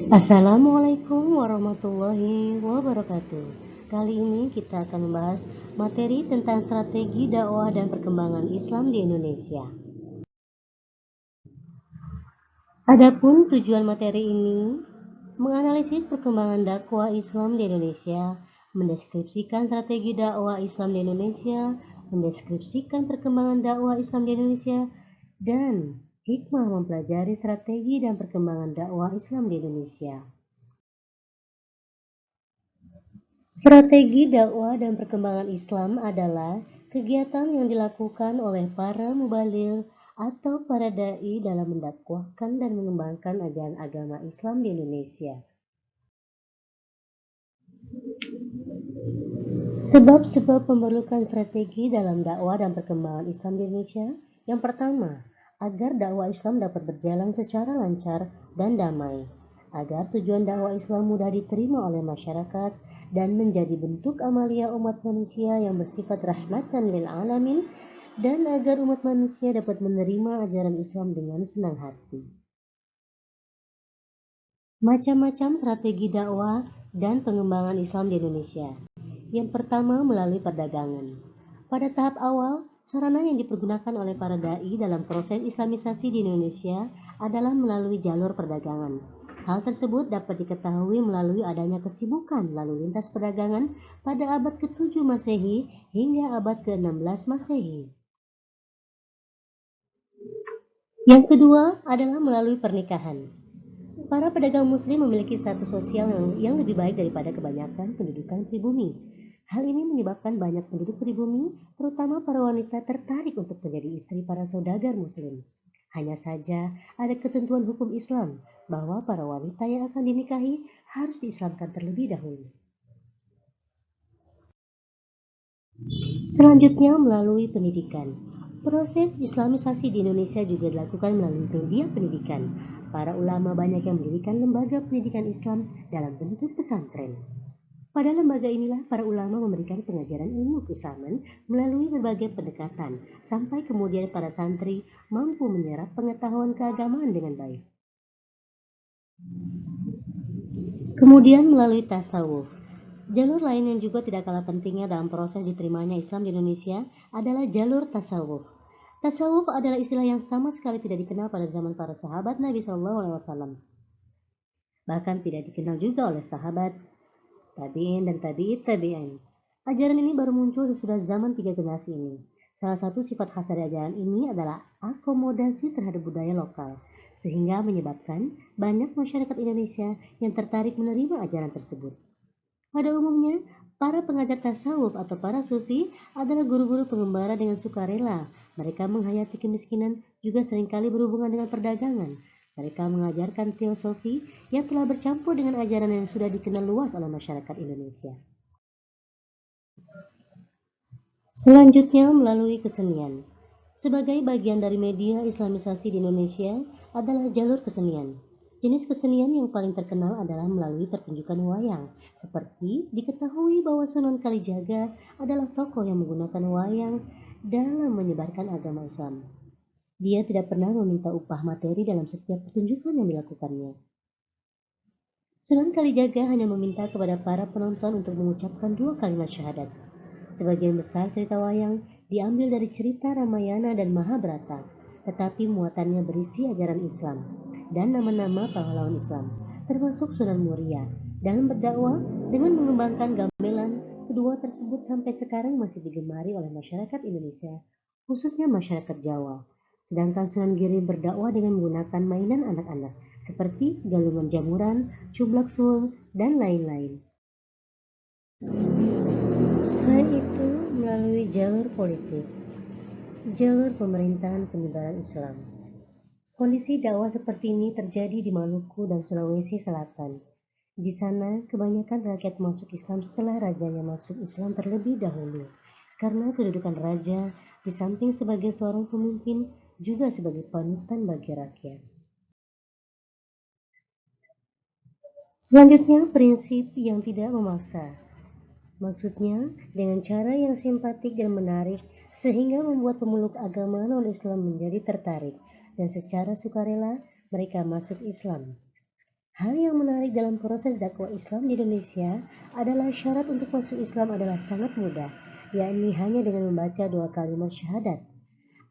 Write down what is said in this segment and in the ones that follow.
Assalamualaikum warahmatullahi wabarakatuh. Kali ini kita akan membahas materi tentang strategi dakwah dan perkembangan Islam di Indonesia. Adapun tujuan materi ini menganalisis perkembangan dakwah Islam di Indonesia, mendeskripsikan strategi dakwah Islam di Indonesia, mendeskripsikan perkembangan dakwah Islam di Indonesia, dan hikmah mempelajari strategi dan perkembangan dakwah Islam di Indonesia. Strategi dakwah dan perkembangan Islam adalah kegiatan yang dilakukan oleh para mubaligh atau para dai dalam mendakwahkan dan mengembangkan ajaran agama Islam di Indonesia. Sebab-sebab memerlukan strategi dalam dakwah dan perkembangan Islam di Indonesia. Yang pertama, agar dakwah Islam dapat berjalan secara lancar dan damai, agar tujuan dakwah Islam mudah diterima oleh masyarakat dan menjadi bentuk amalia umat manusia yang bersifat rahmatan lil alamin, dan agar umat manusia dapat menerima ajaran Islam dengan senang hati. Macam-macam strategi dakwah dan pengembangan Islam di Indonesia. Yang pertama, melalui perdagangan. Pada tahap awal, sarana yang dipergunakan oleh para dai dalam proses islamisasi di Indonesia adalah melalui jalur perdagangan. Hal tersebut dapat diketahui melalui adanya kesibukan lalu lintas perdagangan pada abad ke-7 Masehi hingga abad ke-16 Masehi. Yang kedua adalah melalui pernikahan. Para pedagang muslim memiliki status sosial yang lebih baik daripada kebanyakan pendudukan pribumi. Hal ini menyebabkan banyak penduduk pribumi, terutama para wanita, tertarik untuk menjadi istri para saudagar muslim. Hanya saja ada ketentuan hukum Islam bahwa para wanita yang akan dinikahi harus diislamkan terlebih dahulu. Selanjutnya melalui pendidikan. Proses islamisasi di Indonesia juga dilakukan melalui dunia pendidikan. Para ulama banyak yang mendirikan lembaga pendidikan Islam dalam bentuk pesantren. Pada lembaga inilah para ulama memberikan pengajaran ilmu keislaman melalui berbagai pendekatan, sampai kemudian para santri mampu menyerap pengetahuan keagamaan dengan baik. Kemudian melalui tasawuf. Jalur lain yang juga tidak kalah pentingnya dalam proses diterimanya Islam di Indonesia adalah jalur tasawuf. Tasawuf adalah istilah yang sama sekali tidak dikenal pada zaman para sahabat Nabi SAW. Bahkan tidak dikenal juga oleh sahabat, tabi'in dan tabi'it tabi'in. Ajaran ini baru muncul sesudah zaman 3 generasi ini. Salah satu sifat khas dari ajaran ini adalah akomodasi terhadap budaya lokal, sehingga menyebabkan banyak masyarakat Indonesia yang tertarik menerima ajaran tersebut. Pada umumnya, para pengajar tasawuf atau para sufi adalah guru-guru pengembara dengan sukarela. Mereka menghayati kemiskinan, juga seringkali berhubungan dengan perdagangan. Mereka mengajarkan teosofi yang telah bercampur dengan ajaran yang sudah dikenal luas oleh masyarakat Indonesia. Selanjutnya melalui kesenian. Sebagai bagian dari media islamisasi di Indonesia adalah jalur kesenian. Jenis kesenian yang paling terkenal adalah melalui pertunjukan wayang. Seperti diketahui bahwa Sunan Kalijaga adalah tokoh yang menggunakan wayang dalam menyebarkan agama Islam. Dia tidak pernah meminta upah materi dalam setiap pertunjukan yang dilakukannya. Sunan Kalijaga hanya meminta kepada para penonton untuk mengucapkan 2 kalimat syahadat. Sebagian besar cerita wayang diambil dari cerita Ramayana dan Mahabharata, tetapi muatannya berisi ajaran Islam dan nama-nama pahlawan Islam, termasuk Sunan Muria. Dalam berdakwah dengan mengembangkan gamelan, kedua tersebut sampai sekarang masih digemari oleh masyarakat Indonesia, khususnya masyarakat Jawa. Sedangkan Sunan Giri berdakwah dengan menggunakan mainan anak-anak, seperti galungan jamuran, cublak sul, dan lain-lain. Selain itu, melalui jalur politik, jalur pemerintahan penyebaran Islam. Kondisi dakwah seperti ini terjadi di Maluku dan Sulawesi Selatan. Di sana, kebanyakan rakyat masuk Islam setelah rajanya masuk Islam terlebih dahulu. Karena kedudukan raja, di samping sebagai seorang pemimpin, juga sebagai panutan bagi rakyat. Selanjutnya, prinsip yang tidak memaksa. Maksudnya, dengan cara yang simpatik dan menarik, sehingga membuat pemeluk agama non-Islam menjadi tertarik, dan secara sukarela mereka masuk Islam. Hal yang menarik dalam proses dakwah Islam di Indonesia adalah syarat untuk masuk Islam adalah sangat mudah, yakni hanya dengan membaca 2 kalimat syahadat.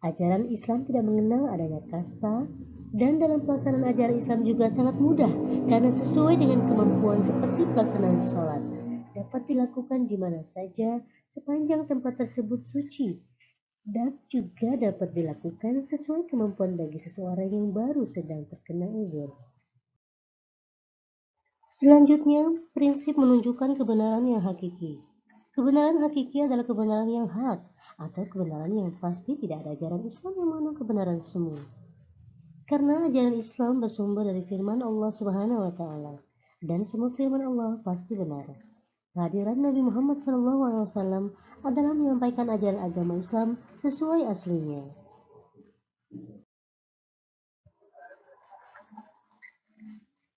Ajaran Islam tidak mengenal adanya kasta, dan dalam pelaksanaan ajaran Islam juga sangat mudah karena sesuai dengan kemampuan seperti pelaksanaan sholat. Dapat dilakukan di mana saja sepanjang tempat tersebut suci, dan juga dapat dilakukan sesuai kemampuan bagi seseorang yang baru sedang terkena uzur. Selanjutnya, prinsip menunjukkan kebenaran yang hakiki. Kebenaran hakiki adalah kebenaran yang hak atau kebenaran yang pasti, tidak ada ajaran Islam yang mengandung kebenaran semu. Karena ajaran Islam bersumber dari firman Allah Subhanahu wa taala dan semua firman Allah pasti benar. Kehadiran Nabi Muhammad SAW adalah menyampaikan ajaran agama Islam sesuai aslinya.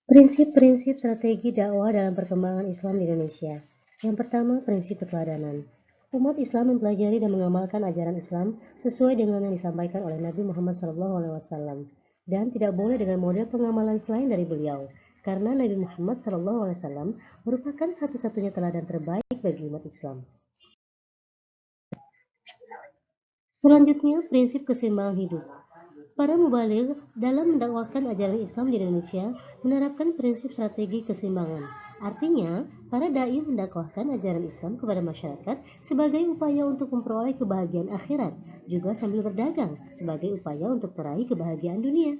Prinsip-prinsip strategi dakwah dalam perkembangan Islam di Indonesia. Yang pertama, prinsip keteladanan. Umat Islam mempelajari dan mengamalkan ajaran Islam sesuai dengan yang disampaikan oleh Nabi Muhammad SAW dan tidak boleh dengan model pengamalan selain dari beliau, karena Nabi Muhammad SAW merupakan satu-satunya teladan terbaik bagi umat Islam. Selanjutnya, prinsip keseimbangan hidup. Para mubaligh dalam mendakwahkan ajaran Islam di Indonesia menerapkan prinsip strategi keseimbangan. Artinya, para dai mendakwahkan ajaran Islam kepada masyarakat sebagai upaya untuk memperoleh kebahagiaan akhirat, juga sambil berdagang sebagai upaya untuk meraih kebahagiaan dunia.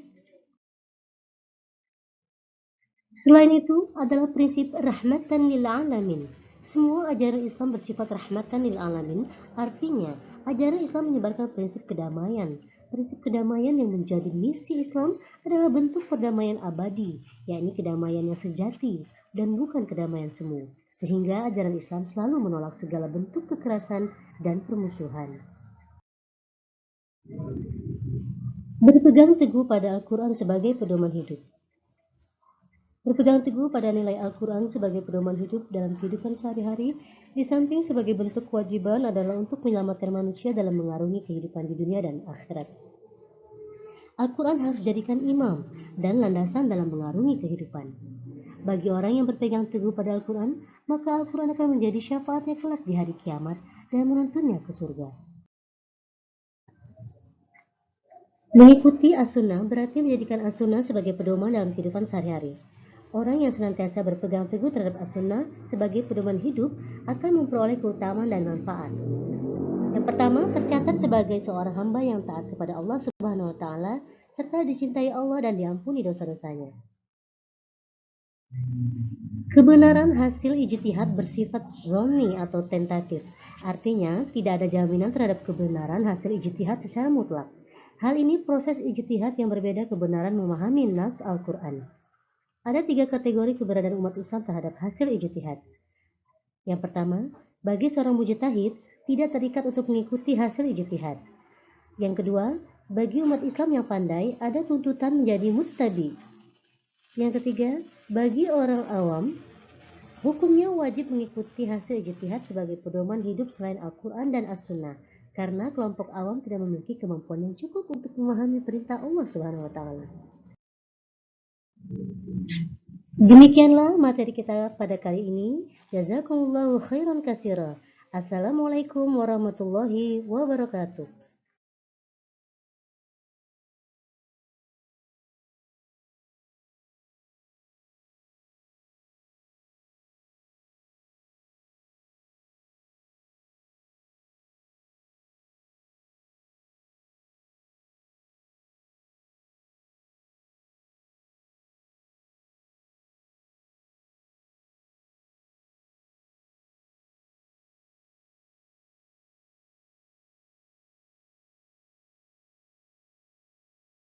Selain itu adalah prinsip rahmatan lil alamin. Semua ajaran Islam bersifat rahmatan lil alamin, artinya ajaran Islam menyebarkan prinsip kedamaian. Prinsip kedamaian yang menjadi misi Islam adalah bentuk perdamaian abadi, yakni kedamaian yang sejati dan bukan kedamaian semu. Sehingga ajaran Islam selalu menolak segala bentuk kekerasan dan permusuhan. Berpegang teguh pada Al-Quran sebagai pedoman hidup. Berpegang teguh pada nilai Al-Quran sebagai pedoman hidup dalam kehidupan sehari-hari, di samping sebagai bentuk kewajiban adalah untuk menyelamatkan manusia dalam mengarungi kehidupan di dunia dan akhirat. Al-Quran harus dijadikan imam dan landasan dalam mengarungi kehidupan. Bagi orang yang berpegang teguh pada Al-Quran, maka Al-Quran akan menjadi syafaatnya kelak di hari kiamat dan menuntunnya ke surga. Mengikuti as-sunnah berarti menjadikan as-sunnah sebagai pedoman dalam kehidupan sehari-hari. Orang yang senantiasa berpegang teguh terhadap as-sunnah sebagai pedoman hidup akan memperoleh keutamaan dan manfaat. Yang pertama, tercatat sebagai seorang hamba yang taat kepada Allah Subhanahu wa taala serta dicintai Allah dan diampuni dosa-dosanya. Kebenaran hasil ijtihad bersifat zonni atau tentatif. Artinya, tidak ada jaminan terhadap kebenaran hasil ijtihad secara mutlak. Hal ini proses ijtihad yang berbeda kebenaran memahami nas Al-Quran. Ada 3 kategori keberadaan umat Islam terhadap hasil ijtihad. Yang pertama, bagi seorang mujtahid tidak terikat untuk mengikuti hasil ijtihad. Yang kedua, bagi umat Islam yang pandai ada tuntutan menjadi muttabi. Yang ketiga, bagi orang awam, hukumnya wajib mengikuti hasil ijtihad sebagai pedoman hidup selain Al-Quran dan As-Sunnah, karena kelompok awam tidak memiliki kemampuan yang cukup untuk memahami perintah Allah Subhanahu wa taala. Demikianlah materi kita pada kali ini. Jazakumullahu khairan katsira. Assalamualaikum warahmatullahi wabarakatuh.